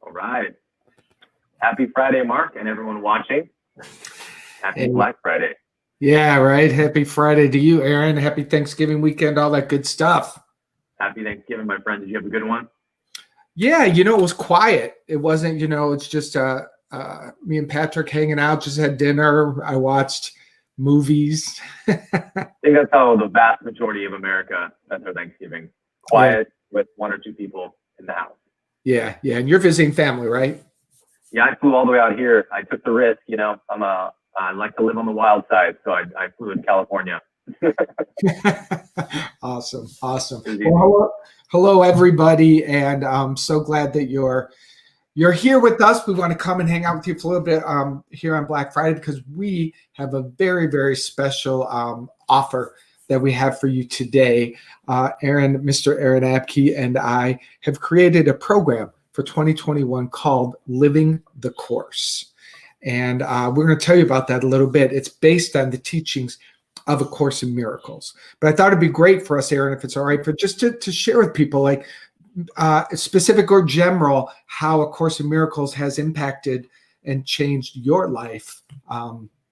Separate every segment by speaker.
Speaker 1: All right. Happy Friday, Mark, and everyone watching. Happy Black Friday.
Speaker 2: Yeah, right. Happy Friday to you, Aaron. Happy Thanksgiving weekend, all that good stuff.
Speaker 1: Happy Thanksgiving, my friend. Did you have a good one?
Speaker 2: Yeah, it was quiet. It wasn't, it's just me and Patrick hanging out, just had dinner. I watched movies.
Speaker 1: I think that's how the vast majority of America spends their Thanksgiving. Quiet with one or two people in the house.
Speaker 2: Yeah. And you're visiting family, right?
Speaker 1: Yeah, I flew all the way out here. I took the risk, I like to live on the wild side, so I flew in California.
Speaker 2: Awesome. Well, hello, everybody, and I'm so glad that you're here with us. We want to come and hang out with you for a little bit here on Black Friday because we have a very, very special offer that we have for you today. Mr. Aaron Abke and I have created a program for 2021 called Living the Course. And we're going to tell you about that a little bit. It's based on the teachings of A Course in Miracles. But I thought it'd be great for us, Aaron, if it's all right, for just to share with people, like specific or general, how A Course in Miracles has impacted and changed your life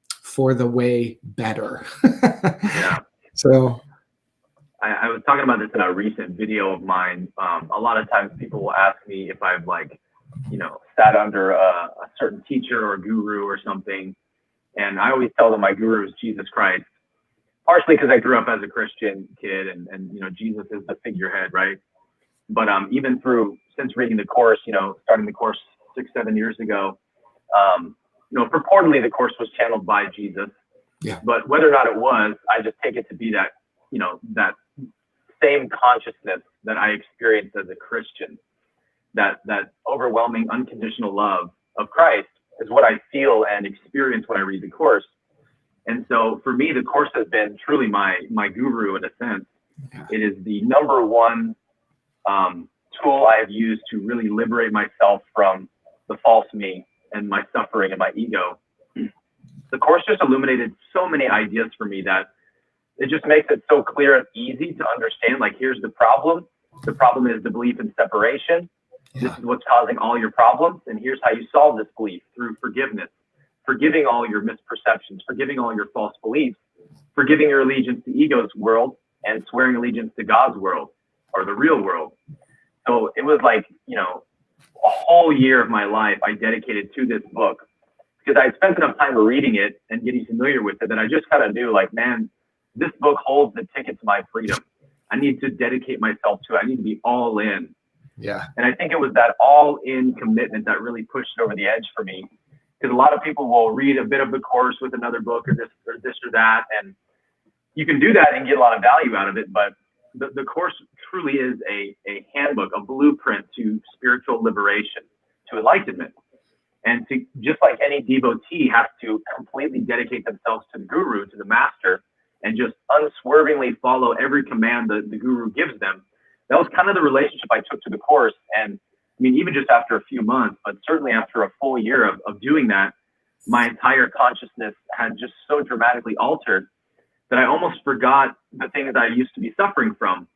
Speaker 2: for the way better.
Speaker 1: Yeah.
Speaker 2: So
Speaker 1: I was talking about this in a recent video of mine. A lot of times people will ask me if I've sat under a certain teacher or guru or something. And I always tell them my guru is Jesus Christ, partially because I grew up as a Christian kid and Jesus is the figurehead, right? But even since reading the course, starting the course 6-7 years ago, purportedly the course was channeled by Jesus.
Speaker 2: Yeah.
Speaker 1: But whether or not it was, I just take it to be that, that same consciousness that I experienced as a Christian, that overwhelming unconditional love of Christ is what I feel and experience when I read the course. And so for me, the course has been truly my guru in a sense.
Speaker 2: Yeah.
Speaker 1: It is the number one tool I have used to really liberate myself from the false me and my suffering and my ego. The course just illuminated so many ideas for me that it just makes it so clear and easy to understand. Like, here's the problem. The problem is the belief in separation.
Speaker 2: Yeah.
Speaker 1: This is what's causing all your problems. And here's how you solve this belief: through forgiveness, forgiving all your misperceptions, forgiving all your false beliefs, forgiving your allegiance to ego's world, and swearing allegiance to God's world, or the real world. So it was like, a whole year of my life I dedicated to this book because I spent enough time reading it and getting familiar with it that I just kind of knew, like, man, this book holds the ticket to my freedom. I need to dedicate myself to it. I need to be all in.
Speaker 2: Yeah.
Speaker 1: And I think it was that all in commitment that really pushed it over the edge for me. Because a lot of people will read a bit of the course with another book or this or that. And you can do that and get a lot of value out of it. But the course truly is a handbook, a blueprint to spiritual liberation, to enlightenment. And to, just like any devotee has to completely dedicate themselves to the guru, to the master, and just unswervingly follow every command the guru gives them. That was kind of the relationship I took to the course. And I mean, even just after a few months, but certainly after a full year of doing that, my entire consciousness had just so dramatically altered that I almost forgot the things I used to be suffering from.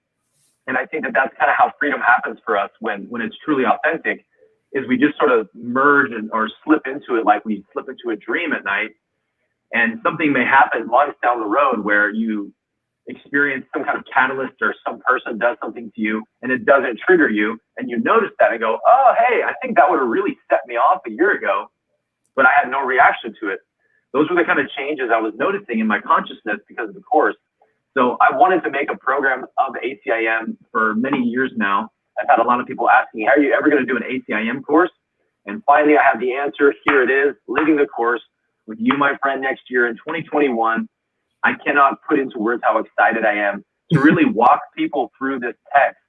Speaker 1: And I think that that's kind of how freedom happens for us when it's truly authentic, is we just sort of merge or slip into it like we slip into a dream at night. And something may happen months down the road where you experience some kind of catalyst or some person does something to you and it doesn't trigger you. And you notice that and go, oh, hey, I think that would have really set me off a year ago, but I had no reaction to it. Those were the kind of changes I was noticing in my consciousness because of the course. So I wanted to make a program of ACIM for many years now. I've had a lot of people asking, are you ever going to do an ACIM course? And finally, I have the answer. Here it is, Living the Course with you, my friend, next year in 2021. I cannot put into words how excited I am to really walk people through this text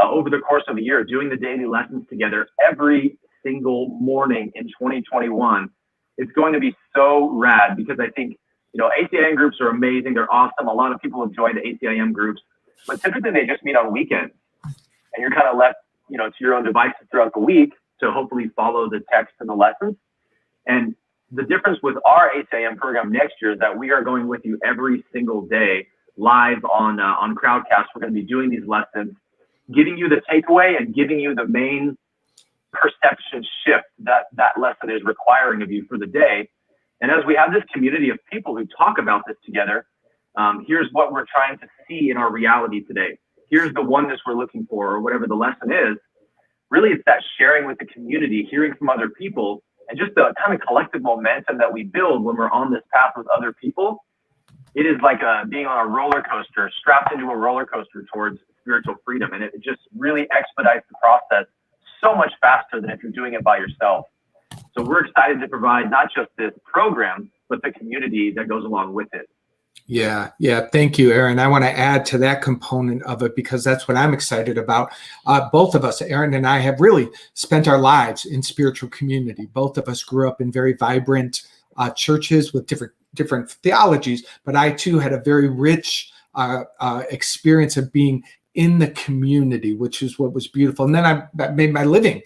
Speaker 1: over the course of a year, doing the daily lessons together every single morning in 2021. It's going to be so rad because I think, ACIM groups are amazing. They're awesome. A lot of people have joined the ACIM groups, but typically they just meet on weekends and you're kind of left, to your own devices throughout the week to hopefully follow the text and the lessons. And the difference with our ACIM program next year is that we are going with you every single day live on Crowdcast. We're going to be doing these lessons, giving you the takeaway and giving you the main perception shift that that lesson is requiring of you for the day. And as we have this community of people who talk about this together, here's what we're trying to see in our reality today. Here's the oneness we're looking for, or whatever the lesson is. Really, it's that sharing with the community, hearing from other people, and just the kind of collective momentum that we build when we're on this path with other people. It is like being on a roller coaster, strapped into a roller coaster towards spiritual freedom. And it just really expedites the process so much faster than if you're doing it by yourself. So we're excited to provide not just this program, but the community that goes along with it.
Speaker 2: Yeah. Thank you, Aaron. I want to add to that component of it because that's what I'm excited about. Both of us, Aaron and I, have really spent our lives in spiritual community. Both of us grew up in very vibrant churches with different theologies, but I too had a very rich experience of being in the community, which is what was beautiful. And then I made my living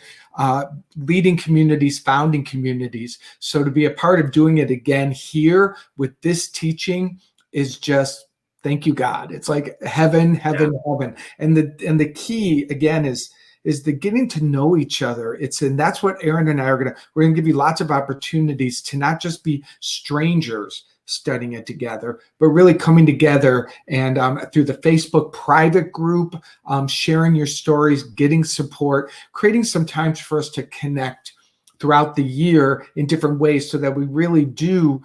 Speaker 2: leading communities, founding communities. So to be a part of doing it again here with this teaching is just, thank you, God. It's like heaven. And the key again is the getting to know each other. And that's what Aaron and I we're going to give you lots of opportunities to not just be strangers studying it together, but really coming together and through the Facebook private group, sharing your stories, getting support, creating some times for us to connect throughout the year in different ways so that we really do,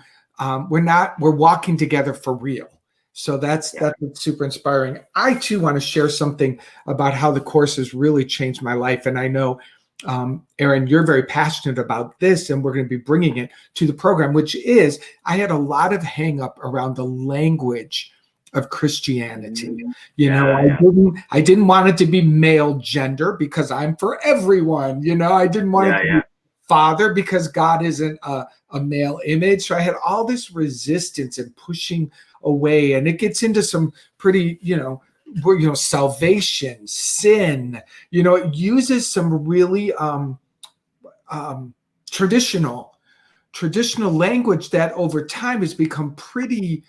Speaker 2: we're walking together for real. So that's what's super inspiring. I too want to share something about how the course has really changed my life. And I know, Aaron, you're very passionate about this, and we're going to be bringing it to the program, which is, I had a lot of hang up around the language of Christianity. I didn't want it to be male gender because I'm for everyone. I didn't want it to be father because God isn't a male image. So I had all this resistance and pushing away, and it gets into some pretty, salvation, sin, it uses some really traditional language that over time has become pretty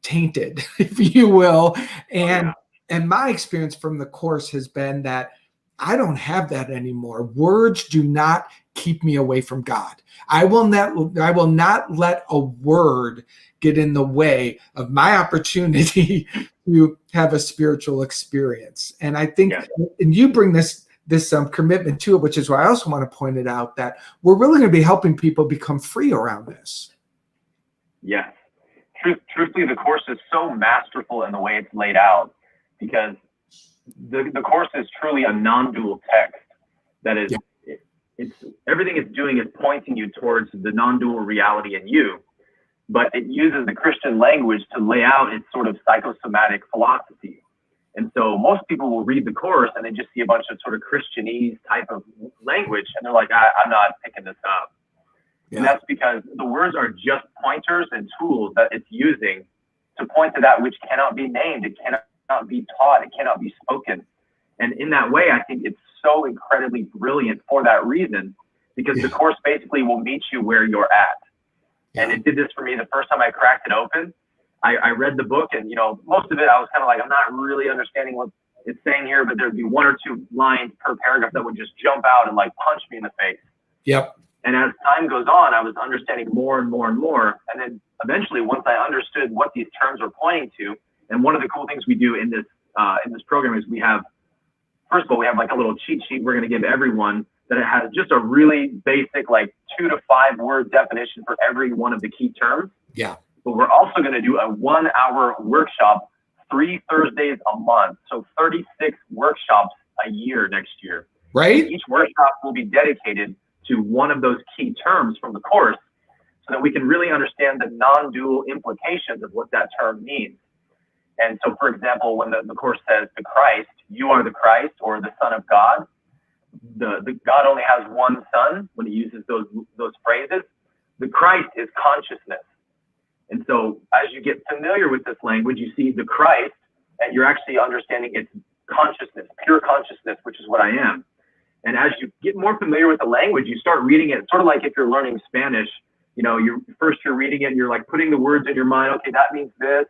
Speaker 2: tainted, if you will. And my experience from the course has been that I don't have that anymore. Words do not keep me away from God. I will not let a word get in the way of my opportunity to have a spiritual experience. And I think, and you bring this commitment to it, which is why I also want to point it out that we're really going to be helping people become free around this.
Speaker 1: Yes. Truthfully, the course is so masterful in the way it's laid out, because the course is truly a non-dual text that is, it's everything it's doing is pointing you towards the non-dual reality in you, but it uses the Christian language to lay out its sort of psychosomatic philosophy. And so most people will read the course and they just see a bunch of sort of Christianese type of language, and they're like, I'm not picking this up. And that's because the words are just pointers and tools that it's using to point to that which cannot be named, it cannot be taught, it cannot be spoken. And in that way, I think it's so incredibly brilliant for that reason, because the course basically will meet you where you're at. And it did this for me the first time I cracked it open. I read the book, and most of it I was kind of like, I'm not really understanding what it's saying here, but there'd be one or two lines per paragraph that would just jump out and like punch me in the face. And as time goes on, I was understanding more and more and more. And then eventually, once I understood what these terms are pointing to, and one of the cool things we do in this program is we have, first of all, we have like a little cheat sheet we're going to give everyone that it has just a really basic, like 2 to 5 word definition for every one of the key terms. But we're also going to do a 1-hour workshop 3 Thursdays a month. So 36 workshops a year next year.
Speaker 2: Right.
Speaker 1: Each workshop will be dedicated to one of those key terms from the course, so that we can really understand the non-dual implications of what that term means. And so, for example, when the course says the Christ, you are the Christ, or the Son of God, the God only has one Son. When he uses those phrases, the Christ is consciousness. And so as you get familiar with this language, you see the Christ, and you're actually understanding its consciousness, pure consciousness, which is what I am. And as you get more familiar with the language, you start reading it sort of like if you're learning Spanish. You're reading it and you're like putting the words in your mind. Okay, that means this.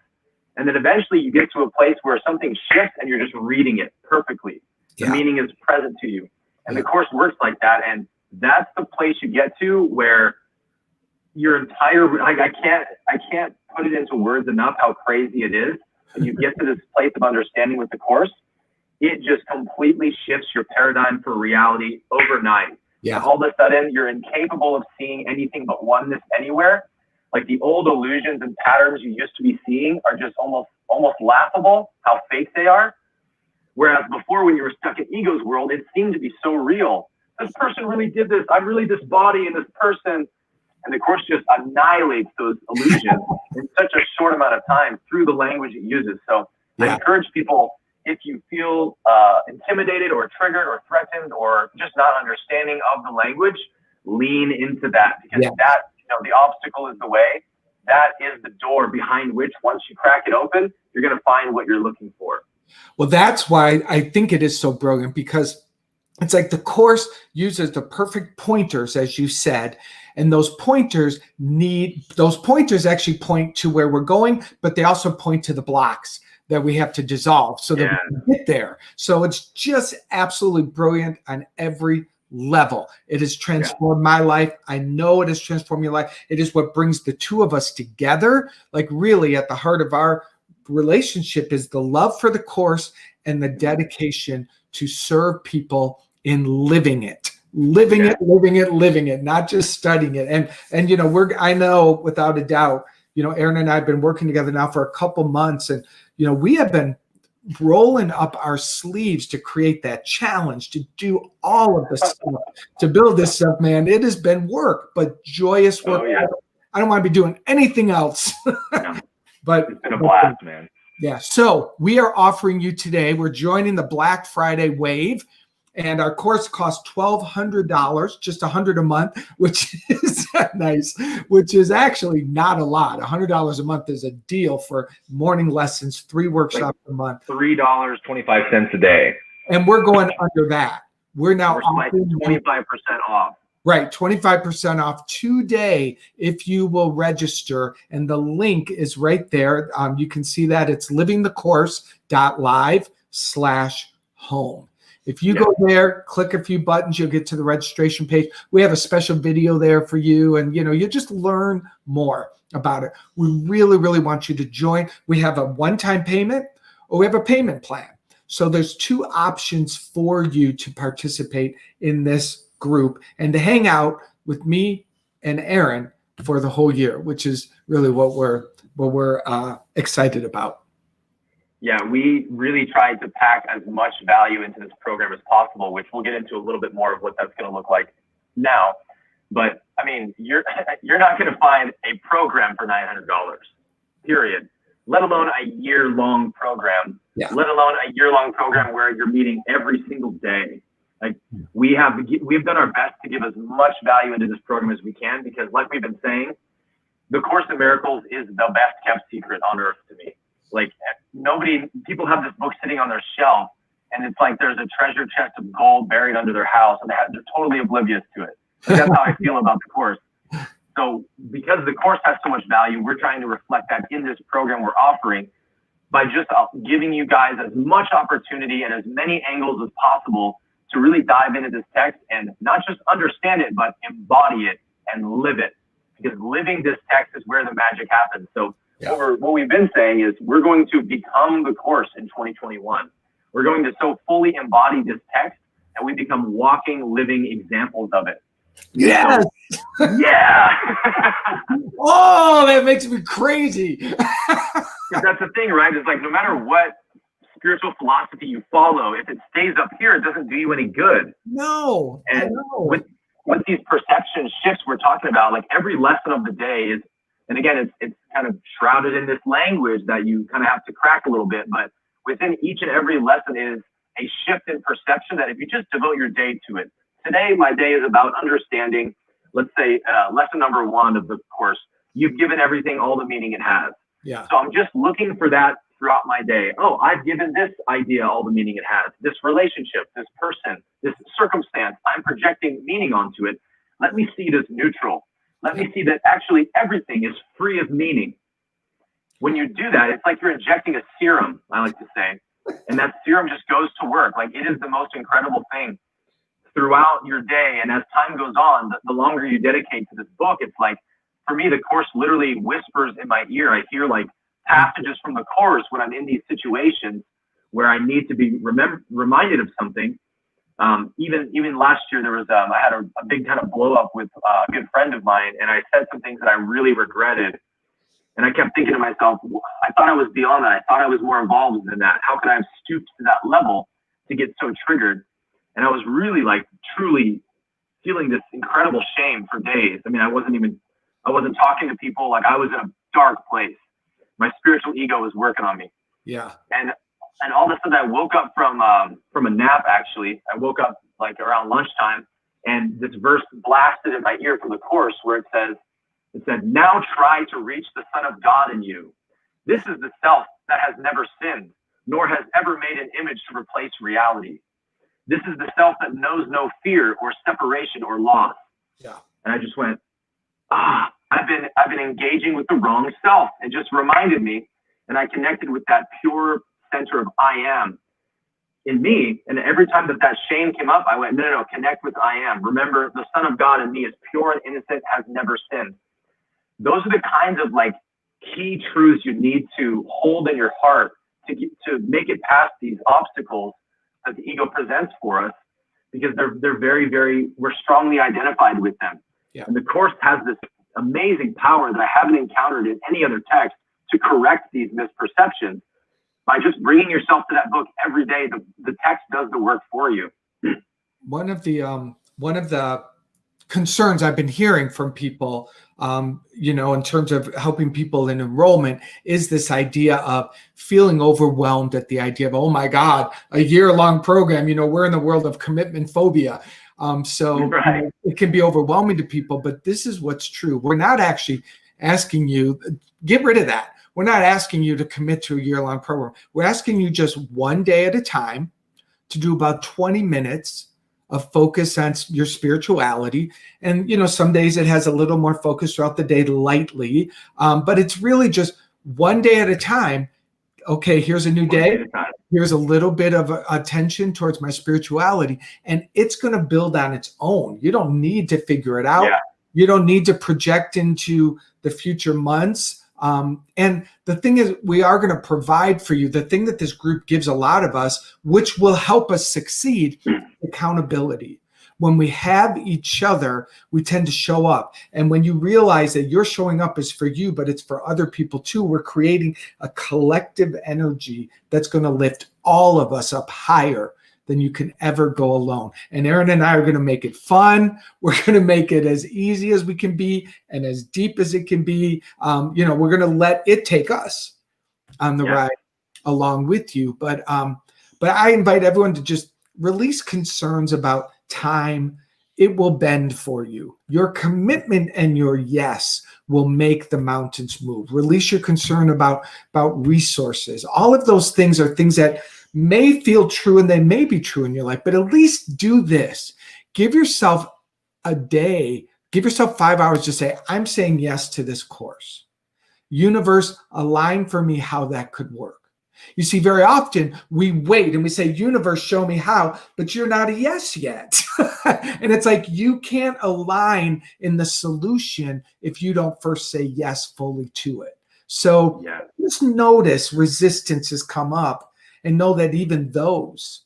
Speaker 1: And then eventually you get to a place where something shifts and you're just reading it perfectly. The meaning is present to you. And the course works like that. And that's the place you get to where your entire, like, I can't put it into words enough how crazy it is. When you get to this place of understanding with the course, it just completely shifts your paradigm for reality overnight.
Speaker 2: Yeah.
Speaker 1: And all of a sudden, you're incapable of seeing anything but oneness anywhere. Like, the old illusions and patterns you used to be seeing are just almost laughable, how fake they are. Whereas before, when you were stuck in ego's world, it seemed to be so real. This person really did this. I'm really this body and this person. And the course just annihilates those illusions in such a short amount of time through the language it uses. So I encourage people, if you feel intimidated or triggered or threatened or just not understanding of the language, lean into that, because that, the obstacle is the way. That is the door behind which, once you crack it open, you're going to find what you're looking for.
Speaker 2: Well, that's why I think it is so brilliant, because it's like the course uses the perfect pointers, as you said, and those pointers actually point to where we're going, but they also point to the blocks that we have to dissolve so that we can get there. So it's just absolutely brilliant on every level. It has transformed my life. I know it has transformed your life. It is what brings the two of us together. Like, really at the heart of our relationship is the love for the course and the dedication to serve people in living it, living it, not just studying it. And I know without a doubt, Aaron and I have been working together now for a couple months, and we have been rolling up our sleeves to create that challenge, to do all of this stuff, to build this stuff, man. It has been work, but joyous work. I don't want to be doing anything else. But
Speaker 1: it's been a blast, man.
Speaker 2: Yeah. So we are offering you today, we're joining the Black Friday wave, and our course costs $1,200, just $100 a month, which is nice, which is actually not a lot. $100 a month is a deal for morning lessons, 3 workshops a month.
Speaker 1: $3.25 a day.
Speaker 2: And we're going under that. We're now
Speaker 1: offering 25% off.
Speaker 2: Right, 25% off today if you will register, and the link is right there. You can see that it's livingthecourse.live/home. If you go there, click a few buttons, you'll get to the registration page. We have a special video there for you, and you just learn more about it. We really, really want you to join. We have a one-time payment, or we have a payment plan. So there's 2 options for you to participate in this group and to hang out with me and Aaron for the whole year, which is really what we're excited about.
Speaker 1: Yeah, we really tried to pack as much value into this program as possible, which we'll get into a little bit more of what that's going to look like now. But I mean, you're not going to find a program for $900, period. Let alone a year-long program. Let alone a year-long program where you're meeting every single day. Like, we've done our best to give as much value into this program as we can, because, like we've been saying, the Course in Miracles is the best kept secret on earth to me. Like, people have this book sitting on their shelf, and it's like there's a treasure chest of gold buried under their house, and they're totally oblivious to it. Like, that's how I feel about the Course. So because the Course has so much value, we're trying to reflect that in this program we're offering by just giving you guys as much opportunity and as many angles as possible to really dive into this text and not just understand it, but embody it and live it. Because living this text is where the magic happens. So what we've been saying is we're going to become the Course in 2021. We're going to so fully embody this text that we become walking, living examples of it.
Speaker 2: Yes.
Speaker 1: So, yeah.
Speaker 2: Oh, that makes me crazy.
Speaker 1: That's the thing, right? It's like, no matter what spiritual philosophy you follow, if it stays up here, it doesn't do you any good.
Speaker 2: No.
Speaker 1: And with these perception shifts we're talking about, like, every lesson of the day is, and again, it's kind of shrouded in this language that you kind of have to crack a little bit, but within each and every lesson is a shift in perception that if you just devote your day to it. Today, my day is about understanding, let's say, lesson number 1 of the Course. You've given everything all the meaning it has.
Speaker 2: Yeah.
Speaker 1: So I'm just looking for that throughout my day. Oh, I've given this idea all the meaning it has. This relationship, this person, this circumstance, I'm projecting meaning onto it. Let me see it as neutral. Let me see that actually everything is free of meaning. When you do that, it's like you're injecting a serum, I like to say. And that serum just goes to work. Like, it is the most incredible thing. throughout your day. And as time goes on, the longer you dedicate to this book, it's like, for me, the course literally whispers in my ear. I hear like passages from the course when I'm in these situations where I need to be reminded of something. Even last year, there was I had a big kind of blow up with a good friend of mine, and I said some things that I really regretted. And I kept thinking to myself, I thought I was beyond that. I thought I was more evolved than that. How could I have stooped to that level to get so triggered? And I was really like truly feeling this incredible shame for days. I mean, I wasn't talking to people. Like, I was in a dark place. My spiritual ego was working on me.
Speaker 2: Yeah.
Speaker 1: And all of a sudden I woke up from a nap. Actually, I woke up like around lunchtime, and this verse blasted in my ear from the course where it said, now try to reach the Son of God in you. This is the self that has never sinned, nor has ever made an image to replace reality. This is the self that knows no fear or separation or loss.
Speaker 2: Yeah.
Speaker 1: And I just went, I've been engaging with the wrong self. It just reminded me, and I connected with that pure center of I am in me. And every time that shame came up, I went, no, connect with I am. Remember, the Son of God in me is pure and innocent, has never sinned. Those are the kinds of like key truths you need to hold in your heart to make it past these obstacles that the ego presents for us, because they're very, very, we're strongly identified with them.
Speaker 2: Yeah.
Speaker 1: And the course has this amazing power that I haven't encountered in any other text to correct these misperceptions. By just bringing yourself to that book every day, the text does the work for you.
Speaker 2: One of the concerns I've been hearing from people, in terms of helping people in enrollment, is this idea of feeling overwhelmed at the idea of, oh my God, a year-long program. We're in the world of commitment phobia.
Speaker 1: Right.
Speaker 2: It can be overwhelming to people, but this is what's true. We're not actually asking you, get rid of that. We're not asking you to commit to a year-long program. We're asking you just one day at a time to do about 20 minutes of focus on your spirituality. And, some days it has a little more focus throughout the day lightly, but it's really just one day at a time. Okay, here's a new day. Here's a little bit of attention towards my spirituality, and it's going to build on its own. You don't need to figure it out.
Speaker 1: Yeah.
Speaker 2: You don't need to project into the future months. And the thing is, we are going to provide for you the thing that this group gives a lot of us, which will help us succeed: accountability. When we have each other, we tend to show up. And when you realize that you're showing up is for you, but it's for other people too, we're creating a collective energy that's going to lift all of us up higher than you can ever go alone. And Aaron and I are going to make it fun. We're going to make it as easy as we can be and as deep as it can be. We're going to let it take us on the ride along with you. But I invite everyone to just release concerns about time. It will bend for you. Your commitment and your yes will make the mountains move. Release your concern about resources. All of those things are things that may feel true, and they may be true in your life, but at least do this. Give yourself a day, give yourself 5 hours to say, I'm saying yes to this course. Universe, align for me how that could work. You see, very often we wait and we say, universe, show me how, but you're not a yes yet. And it's like, you can't align in the solution if you don't first say yes fully to it. So just notice resistance has come up, and know that even those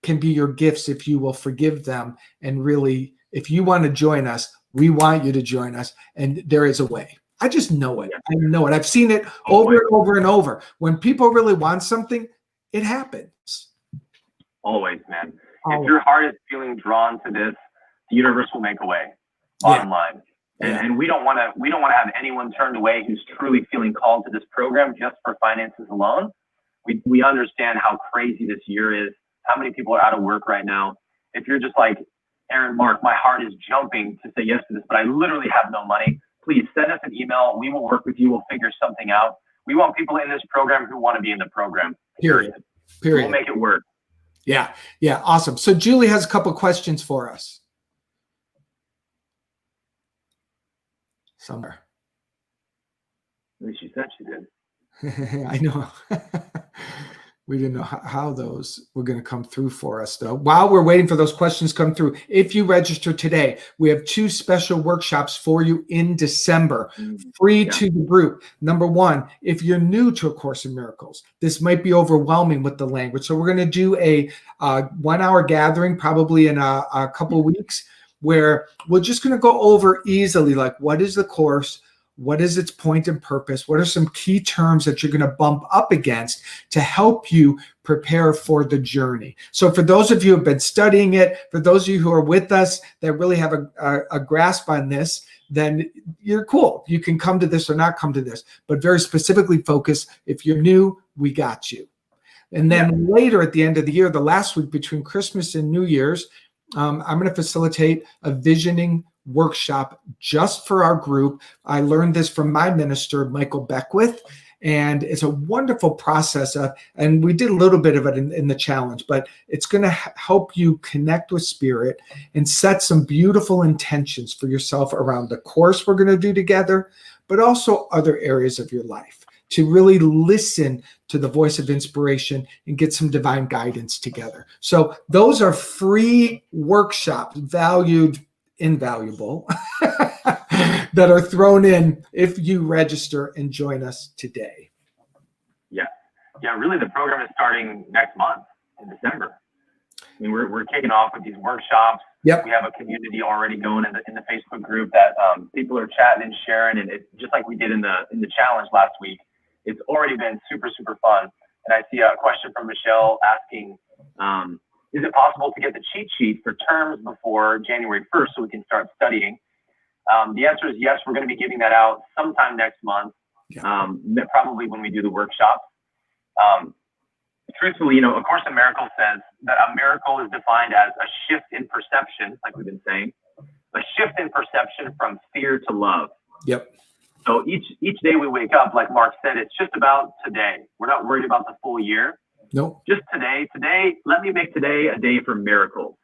Speaker 2: can be your gifts if you will forgive them. And really, if you want to join us, we want you to join us. And there is a way. I just know it. I know it. I've seen it over and over and over. When people really want something, it happens.
Speaker 1: Always, man. If your heart is feeling drawn to this, the universe will make a way. Bottom line. And we don't want to have anyone turned away who's truly feeling called to this program just for finances alone. We understand how crazy this year is, how many people are out of work right now. If you're just like, Aaron, Mark, my heart is jumping to say yes to this, but I literally have no money, please send us an email. We will work with you. We'll figure something out. We want people in this program who want to be in the program. Period. We'll make it work.
Speaker 2: Yeah. Awesome. So Julie has a couple questions for us. Somewhere.
Speaker 1: At least she said she did.
Speaker 2: I know. We didn't know how those were going to come through for us, though. While we're waiting for those questions to come through, if you register today, we have 2 special workshops for you in December, free to the group. Number one, if you're new to A Course in Miracles, this might be overwhelming with the language. So we're going to do a 1-hour gathering probably in a couple of weeks, where we're just going to go over easily, like, what is the course? What is its point and purpose? What are some key terms that you're going to bump up against to help you prepare for the journey? So for those of you who have been studying it, for those of you who are with us that really have a grasp on this, then you're cool. You can come to this or not come to this, but very specifically focus. If you're new, we got you. And then later at the end of the year, the last week between Christmas and New Year's, I'm going to facilitate a visioning workshop just for our group. I learned this from my minister, Michael Beckwith, and it's a wonderful process. And we did a little bit of it in the challenge, but it's going to help you connect with spirit and set some beautiful intentions for yourself around the course we're going to do together, but also other areas of your life, to really listen to the voice of inspiration and get some divine guidance together. So those are free workshops, invaluable, that are thrown in if you register and join us today.
Speaker 1: Yeah, really the program is starting next month in December. I mean, we're kicking off with these workshops.
Speaker 2: Yep.
Speaker 1: We have a community already going in the Facebook group that people are chatting and sharing, and it's just like we did in the challenge last week. It's already been super fun. And I see a question from Michelle asking, is it possible to get the cheat sheet for terms before January 1st so we can start studying? The answer is yes. We're going to be giving that out sometime next month, probably when we do the workshop. Truthfully, A Course in Miracles says that a miracle is defined as a shift in perception, like we've been saying, a shift in perception from fear to love.
Speaker 2: Yep.
Speaker 1: So each day we wake up, like Mark said, it's just about today. We're not worried about the full year.
Speaker 2: Nope.
Speaker 1: Just today, let me make today a day for miracles,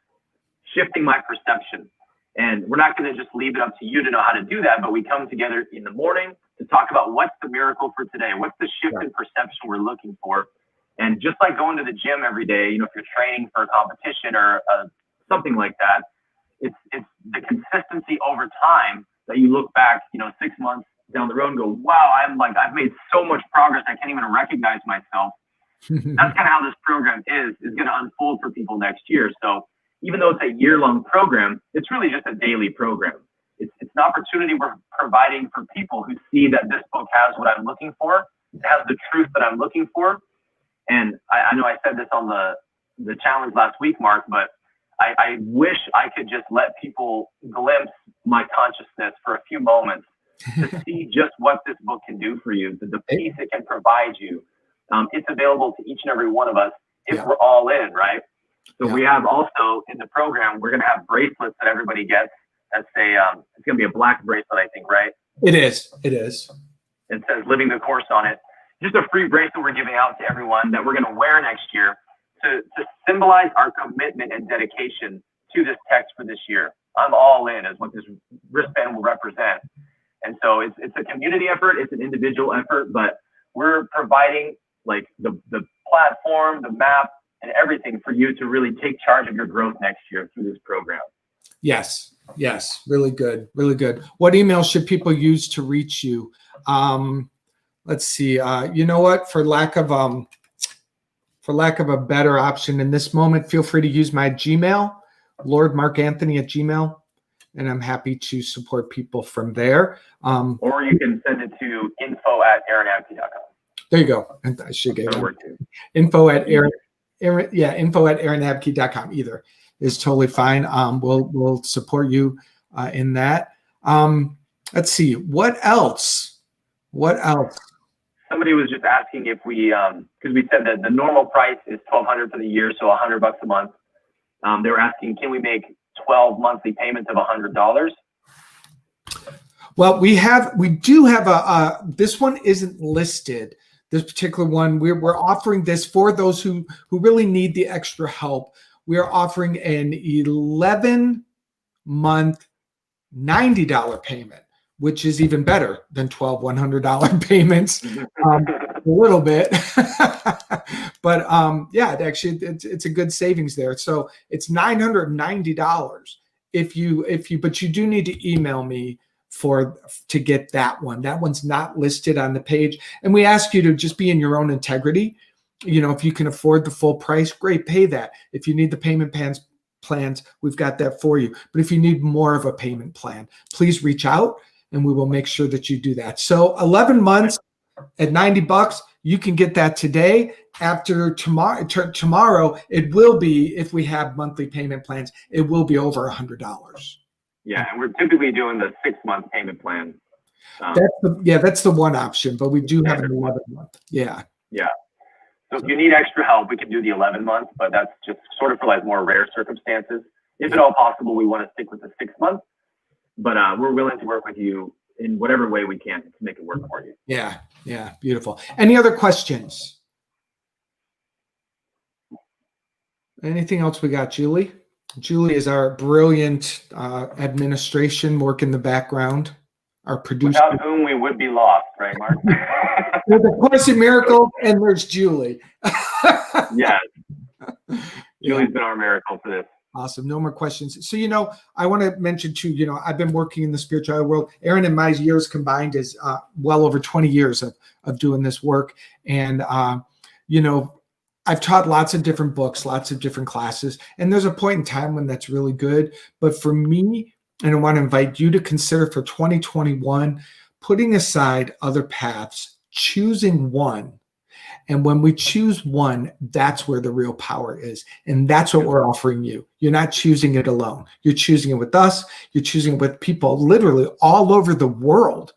Speaker 1: shifting my perception. And we're not going to just leave it up to you to know how to do that, but we come together in the morning to talk about what's the miracle for today, what's the shift in perception we're looking for. And just like going to the gym every day, if you're training for a competition or something like that, it's the consistency over time that you look back, 6 months down the road and go, wow, I've made so much progress, I can't even recognize myself. That's kind of how this program is going to unfold for people next year. So even though it's a year-long program, it's really just a daily program. It's an opportunity we're providing for people who see that this book has what I'm looking for. It has the truth that I'm looking for. And I know I said this on the challenge last week, Mark, but I wish I could just let people glimpse my consciousness for a few moments to see just what this book can do for you, the peace it can provide you. It's available to each and every one of us if we're all in, right? So we have also in the program, we're going to have bracelets that everybody gets. That's it's going to be a black bracelet, I think, right?
Speaker 2: It is. It
Speaker 1: says Living the Course on it. Just a free bracelet we're giving out to everyone that we're going to wear next year to symbolize our commitment and dedication to this text for this year. I'm all in, is what this wristband will represent. And so it's a community effort, it's an individual effort, but we're providing like the platform, the map, and everything for you to really take charge of your growth next year through this program.
Speaker 2: Yes. Really good. What email should people use to reach you? Let's see. You know what? For lack of a better option in this moment, feel free to use my Gmail, LordMarkAnthony@gmail.com. And I'm happy to support people from there.
Speaker 1: Or you can send it to info@AaronAbke.com.
Speaker 2: There you go. And I should get
Speaker 1: work too.
Speaker 2: info@AaronAbke.com. Either is totally fine. We'll support you in that. Let's see. What else?
Speaker 1: Somebody was just asking if we, because we said that the normal price is $1,200 for the year, so $100 a month. They were asking, can we make 12 monthly payments of $100?
Speaker 2: Well, we do have this one isn't listed. This particular one, we're offering this for those who really need the extra help. We are offering an 11-month $90 payment, which is even better than 12 $100 payments, a little bit. But yeah, actually, it's a good savings there. So it's $990 but you do need to email me to get that one. That one's not listed on the page. And we ask you to just be in your own integrity. If you can afford the full price, great, pay that. If you need the payment plans, we've got that for you. But if you need more of a payment plan, please reach out and we will make sure that you do that. So 11 months at $90, you can get that today. After tomorrow, it will be, if we have monthly payment plans, it will be over $100.
Speaker 1: Yeah, and we're typically doing the 6-month payment plan.
Speaker 2: That's the one option, but we do have an 11-month. Yeah.
Speaker 1: Yeah. So if you need extra help, we can do the 11 months, but that's just sort of for like more rare circumstances. If at all possible, we want to stick with the 6 months, but we're willing to work with you in whatever way we can to make it work for you.
Speaker 2: Yeah. Yeah. Beautiful. Any other questions? Anything else we got, Julie? Julie is our brilliant administration work in the background, our producer.
Speaker 1: Without whom we would be lost, right, Mark?
Speaker 2: There's a Course in Miracles, and there's Julie.
Speaker 1: Yes. Julie's been our miracle for this.
Speaker 2: Awesome. No more questions. So, I want to mention too, I've been working in the spirituality world. Aaron and my years combined is well over 20 years of doing this work. And, I've taught lots of different books, lots of different classes, and there's a point in time when that's really good. But for me, and I want to invite you to consider for 2021, putting aside other paths, choosing one. And when we choose one, that's where the real power is. And that's what we're offering you. You're not choosing it alone. You're choosing it with us. You're choosing it with people literally all over the world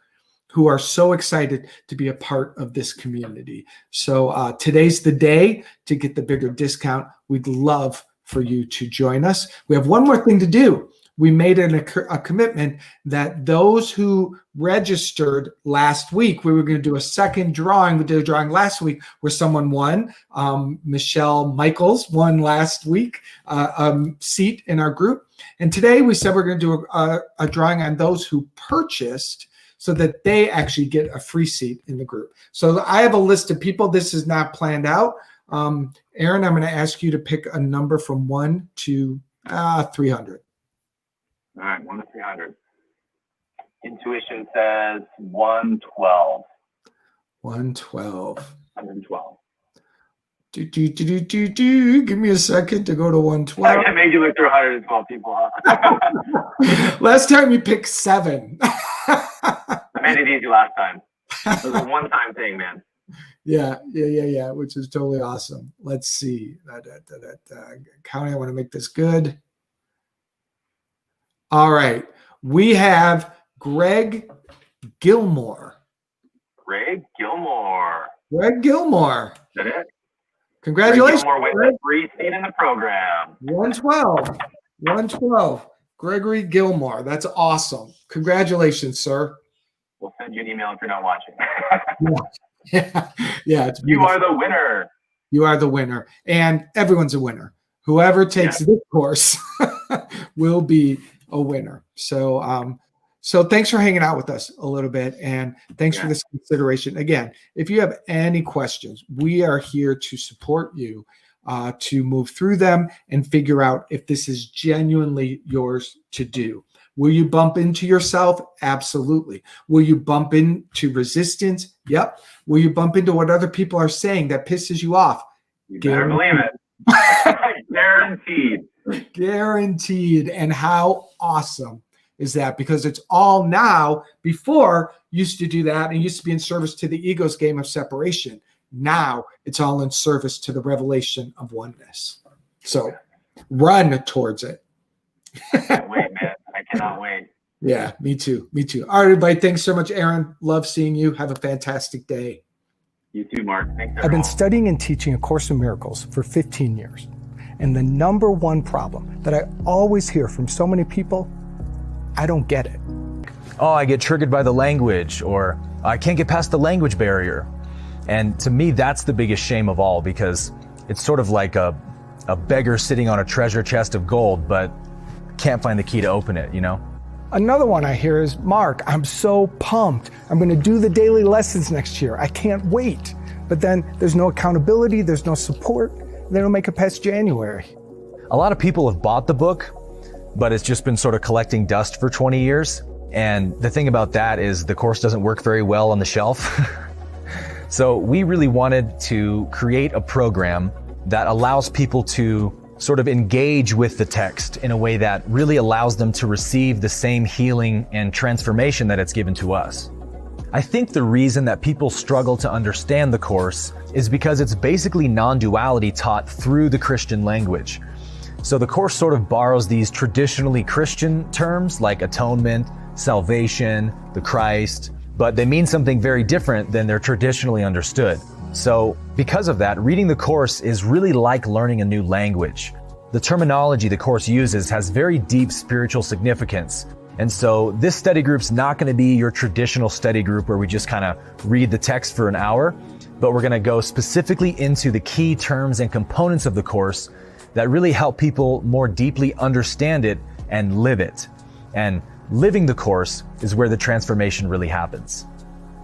Speaker 2: who are so excited to be a part of this community. So today's the day to get the bigger discount. We'd love for you to join us. We have one more thing to do. We made a commitment that those who registered last week, we were going to do a second drawing. We did a drawing last week where someone won. Michelle Michaels won last week, seat in our group. And today we said we're going to do a drawing on those who purchased so that they actually get a free seat in the group. So I have a list of people. This is not planned out. Aaron, I'm going to ask you to pick a number from 1 to 300.
Speaker 1: All right, 1 to 300. Intuition says 112.
Speaker 2: 112.
Speaker 1: 112.
Speaker 2: Give me a second to go to 112.
Speaker 1: I made you look through 112 people. Huh?
Speaker 2: Last time you picked 7.
Speaker 1: I made it easy last time. It was a one-time thing, man.
Speaker 2: Yeah, which is totally awesome. Let's see. County, I want to make this good. All right. We have Greg Gilmore.
Speaker 1: Greg Gilmore.
Speaker 2: Greg Gilmore.
Speaker 1: Is that it?
Speaker 2: Congratulations.
Speaker 1: Greg Gilmore with a free seat in the program.
Speaker 2: 112. Gregory Gilmore. That's awesome. Congratulations, sir.
Speaker 1: We'll send you an email if you're not watching.
Speaker 2: Yeah. It's
Speaker 1: you are the winner.
Speaker 2: You are the winner. And everyone's a winner. Whoever takes this course will be a winner. So thanks for hanging out with us a little bit. And thanks for this consideration. Again, if you have any questions, we are here to support you to move through them and figure out if this is genuinely yours to do. Will you bump into yourself? Absolutely. Will you bump into resistance? Yep. Will you bump into what other people are saying that pisses you off?
Speaker 1: You better believe it. Guaranteed.
Speaker 2: Guaranteed. And how awesome is that? Because it's all now. Before, used to do that and used to be in service to the ego's game of separation. Now it's all in service to the revelation of oneness. So run towards it.
Speaker 1: I can't wait, man. I cannot wait.
Speaker 2: Yeah, me too. All right, everybody. Thanks so much, Aaron. Love seeing you. Have a fantastic day.
Speaker 1: You too, Mark. Thanks, everyone.
Speaker 3: I've been studying and teaching A Course in Miracles for 15 years. And the number one problem that I always hear from so many people, I don't get it.
Speaker 4: Oh, I get triggered by the language, or I can't get past the language barrier. And to me, that's the biggest shame of all, because it's sort of like a beggar sitting on a treasure chest of gold, but can't find the key to open it, you know?
Speaker 3: Another one I hear is, Mark, I'm so pumped. I'm going to do the daily lessons next year. I can't wait. but then there's no accountability, there's no support, they don't make it past January.
Speaker 4: A lot of people have bought the book, but it's just been sort of collecting dust for 20 years. And the thing about that is the course doesn't work very well on the shelf. So we really wanted to create a program that allows people to sort of engage with the text in a way that really allows them to receive the same healing and transformation that it's given to us. I think the reason that people struggle to understand the course is because it's basically non-duality taught through the Christian language. So the course sort of borrows these traditionally Christian terms like atonement, salvation, the Christ, but they mean something very different than they're traditionally understood. So because of that, reading the course is really like learning a new language. The terminology the course uses has very deep spiritual significance. And so this study group's not going to be your traditional study group where we just kind of read the text for an hour, but we're going to go specifically into the key terms and components of the course that really help people more deeply understand it and live it. And living the course is where the transformation really happens.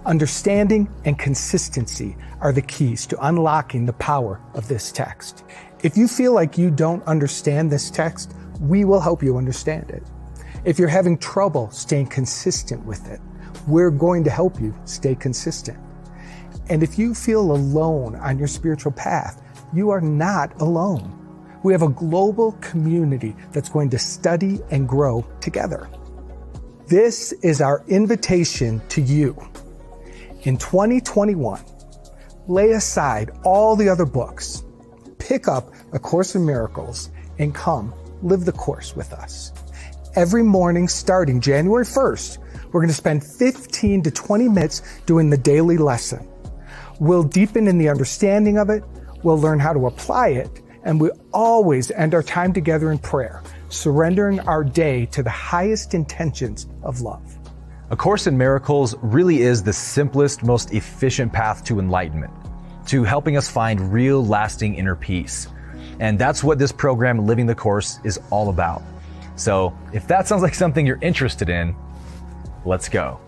Speaker 3: Understanding and consistency are the keys to unlocking the power of this text. If you feel like you don't understand this text, we will help you understand it. If you're having trouble staying consistent with it, we're going to help you stay consistent. And if you feel alone on your spiritual path, you are not alone. We have a global community that's going to study and grow together. This is our invitation to you. In 2021, lay aside all the other books, pick up A Course in Miracles, and come live the course with us. Every morning starting January 1st, we're going to spend 15 to 20 minutes doing the daily lesson. We'll deepen in the understanding of it, we'll learn how to apply it, and we always end our time together in prayer, surrendering our day to the highest intentions of love.
Speaker 4: A Course in Miracles really is the simplest, most efficient path to enlightenment, to helping us find real, lasting inner peace. And that's what this program, Living the Course, is all about. So if that sounds like something you're interested in, let's go.